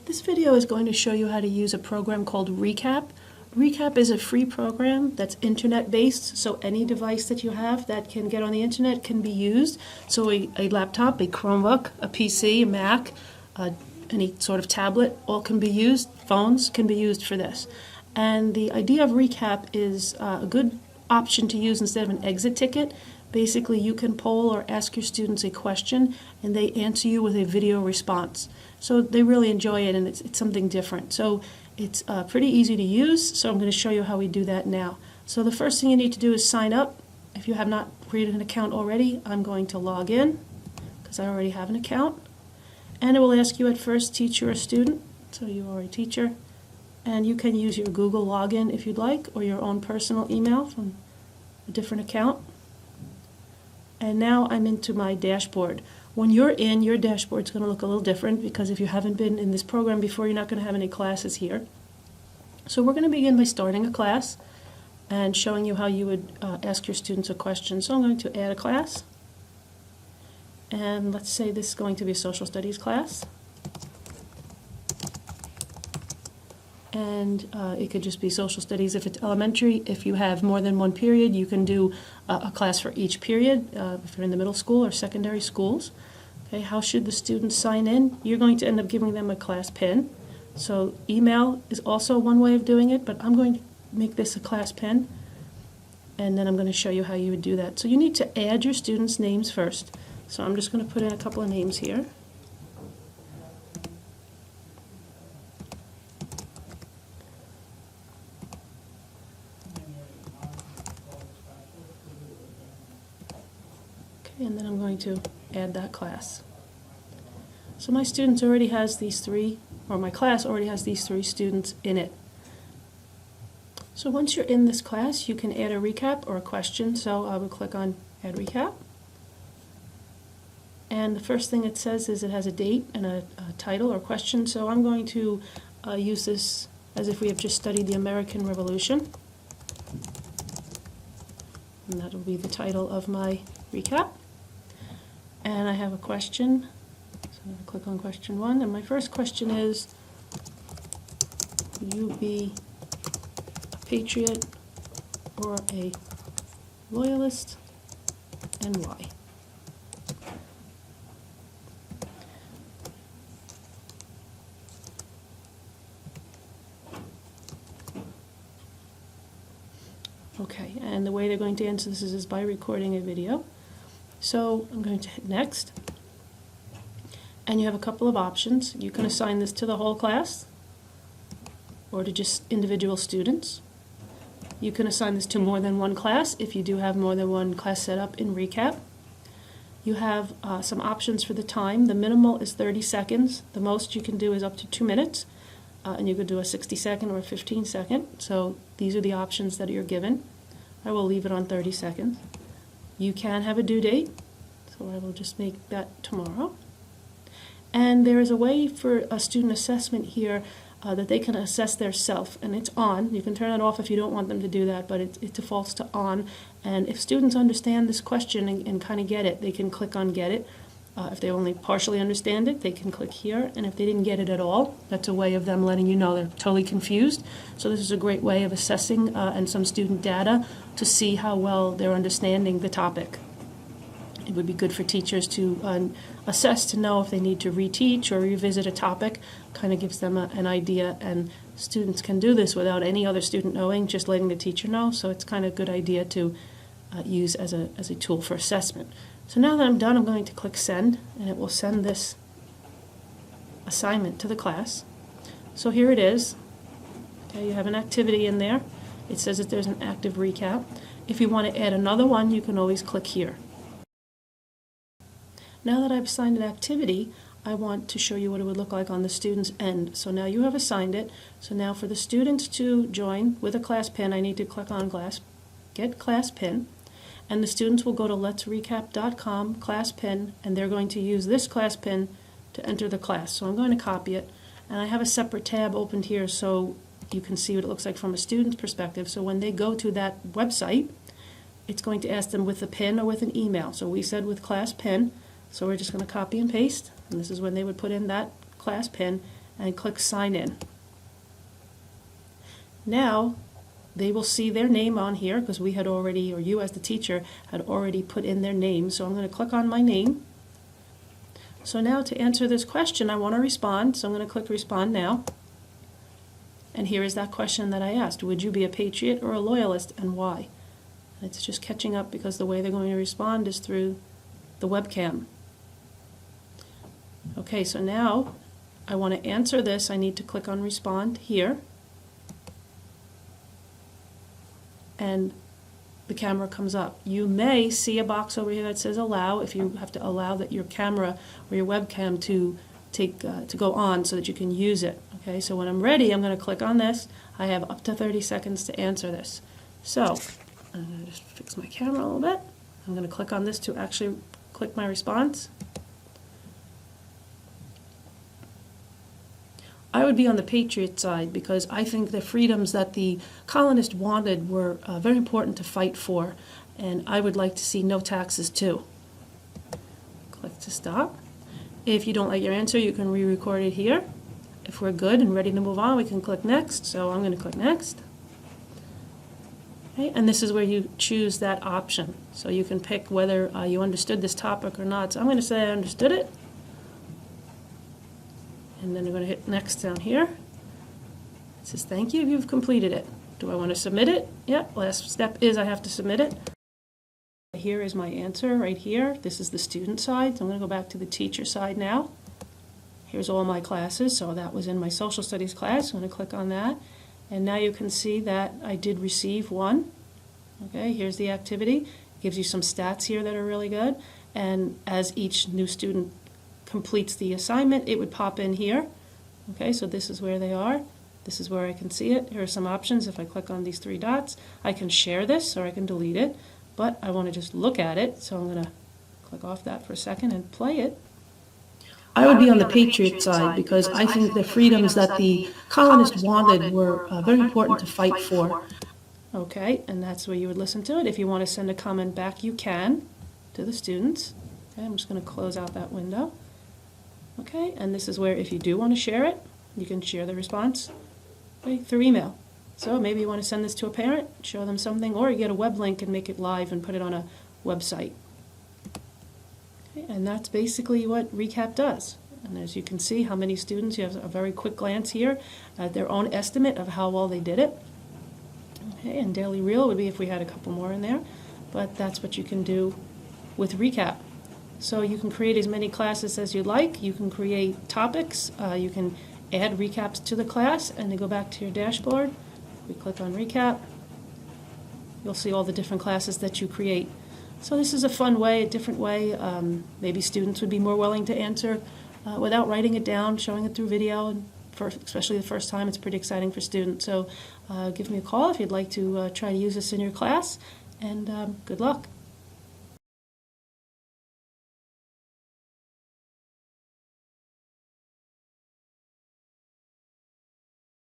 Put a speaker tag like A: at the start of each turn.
A: This video is going to show you how to use a program called Recap. Recap is a free program that's internet-based, so any device that you have that can get on the internet can be used. So a laptop, a Chromebook, a PC, a Mac, any sort of tablet, all can be used. Phones can be used for this. And the idea of Recap is a good option to use instead of an exit ticket. Basically, you can poll or ask your students a question, and they answer you with a video response. So they really enjoy it, and it's something different. So it's pretty easy to use, so I'm going to show you how we do that now. So the first thing you need to do is sign up. If you have not created an account already, I'm going to log in, because I already have an account. And it will ask you at first, teacher or student, so you are a teacher. And you can use your Google login if you'd like, or your own personal email from a different account. And now I'm into my dashboard. When you're in, your dashboard's going to look a little different because if you haven't been in this program before, you're not going to have any classes here. So we're going to begin by starting a class and showing you how you would ask your students a question. So I'm going to add a class. And let's say this is going to be a social studies class. And it could just be social studies if it's elementary. If you have more than one period, you can do a class for each period if you're in the middle school or secondary schools. Okay, how should the students sign in? You're going to end up giving them a class pin. So email is also one way of doing it, but I'm going to make this a class pin, and then I'm going to show you how you would do that. So you need to add your students' names first. So I'm just going to put in a couple of names here. And then I'm going to add that class. So my students already has these three, or my class already has these three students in it. So once you're in this class, you can add a recap or a question. So I would click on Add Recap. And the first thing it says is it has a date and a title or question. So I'm going to use this as if we have just studied the American Revolution. And that'll be the title of my recap. And I have a question, so I'm going to click on question 1, and my first question is, will you be a patriot or a loyalist, and why? Okay, and the way they're going to answer this is by recording a video. So I'm going to hit next, and you have a couple of options. You can assign this to the whole class or to just individual students. You can assign this to more than one class if you do have more than one class set up in Recap. You have some options for the time. The minimal is 30 seconds. The most you can do is up to 2 minutes, and you could do a 60-second or a 15-second. So these are the options that you're given. I will leave it on 30 seconds. You can have a due date, so I will just make that tomorrow. And there is a way for a student assessment here that they can assess their self, and it's on. You can turn it off if you don't want them to do that, but it defaults to on. And if students understand this question and kind of get it, they can click on Get It. If they only partially understand it, they can click here. And if they didn't get it at all, that's a way of them letting you know they're totally confused. So this is a great way of assessing and some student data to see how well they're understanding the topic. It would be good for teachers to assess to know if they need to reteach or revisit a topic. Kind of gives them an idea, and students can do this without any other student knowing, just letting the teacher know. So it's kind of a good idea to use as a tool for assessment. So now that I'm done, I'm going to click Send, and it will send this assignment to the class. So here it is. Okay, you have an activity in there. It says that there's an active recap. If you want to add another one, you can always click here. Now that I've assigned an activity, I want to show you what it would look like on the student's end. So now you have assigned it. So now for the students to join with a class pin, I need to click on Get Class Pin. And the students will go to letsrecap.com class pin, and they're going to use this class pin to enter the class. So I'm going to copy it, and I have a separate tab opened here so you can see what it looks like from a student's perspective. So when they go to that website, it's going to ask them with a pin or with an email. So we said with class pin, so we're just going to copy and paste, and this is when they would put in that class pin, and click Sign In. Now, they will see their name on here because we had already, or you as the teacher, had already put in their name. So I'm going to click on my name. So now to answer this question, I want to respond. So I'm going to click Respond Now. And here is that question that I asked. Would you be a patriot or a loyalist, and why? And it's just catching up because the way they're going to respond is through the webcam. Okay, so now I want to answer this. I need to click on Respond here. And the camera comes up. You may see a box over here that says Allow, if you have to allow that your camera or your webcam to go on so that you can use it. Okay, so when I'm ready, I'm going to click on this. I have up to 30 seconds to answer this. So I'm going to just fix my camera a little bit. I'm going to click on this to actually click my response. I would be on the patriot side because I think the freedoms that the colonists wanted were very important to fight for, and I would like to see no taxes too. Click to stop. If you don't like your answer, you can re-record it here. If we're good and ready to move on, we can click Next. So I'm going to click Next. Okay, and this is where you choose that option. So you can pick whether you understood this topic or not. So I'm going to say I understood it. And then I'm going to hit Next down here. It says, thank you, you've completed it. Do I want to submit it? Yep, last step is I have to submit it. Here is my answer right here. This is the student side. So I'm going to go back to the teacher side now. Here's all my classes. So that was in my social studies class. I'm going to click on that. And now you can see that I did receive one. Okay, here's the activity. It gives you some stats here that are really good. And as each new student completes the assignment, it would pop in here. Okay, so this is where they are. This is where I can see it. Here are some options. If I click on these three dots, I can share this or I can delete it, but I want to just look at it, so I'm going to click off that for a second and play it. I would be on the patriot side because I think the freedoms that the colonists wanted were very important to fight for. Okay, and that's where you would listen to it. If you want to send a comment back, you can to the students. Okay, I'm just going to close out that window. Okay, and this is where if you do want to share it, you can share the response through email. So maybe you want to send this to a parent, show them something, or you get a web link and make it live and put it on a website. Okay, and that's basically what ReCap does. And as you can see how many students, you have a very quick glance here at their own estimate of how well they did it. Okay, and Daily Reel would be if we had a couple more in there, but that's what you can do with ReCap. So you can create as many classes as you like. You can create topics. You can add recaps to the class, and then go back to your dashboard. We click on Recap. You'll see all the different classes that you create. So this is a fun way, a different way. Maybe students would be more willing to answer without writing it down, showing it through video, and especially the first time, it's pretty exciting for students. So give me a call if you'd like to try to use this in your class, and good luck.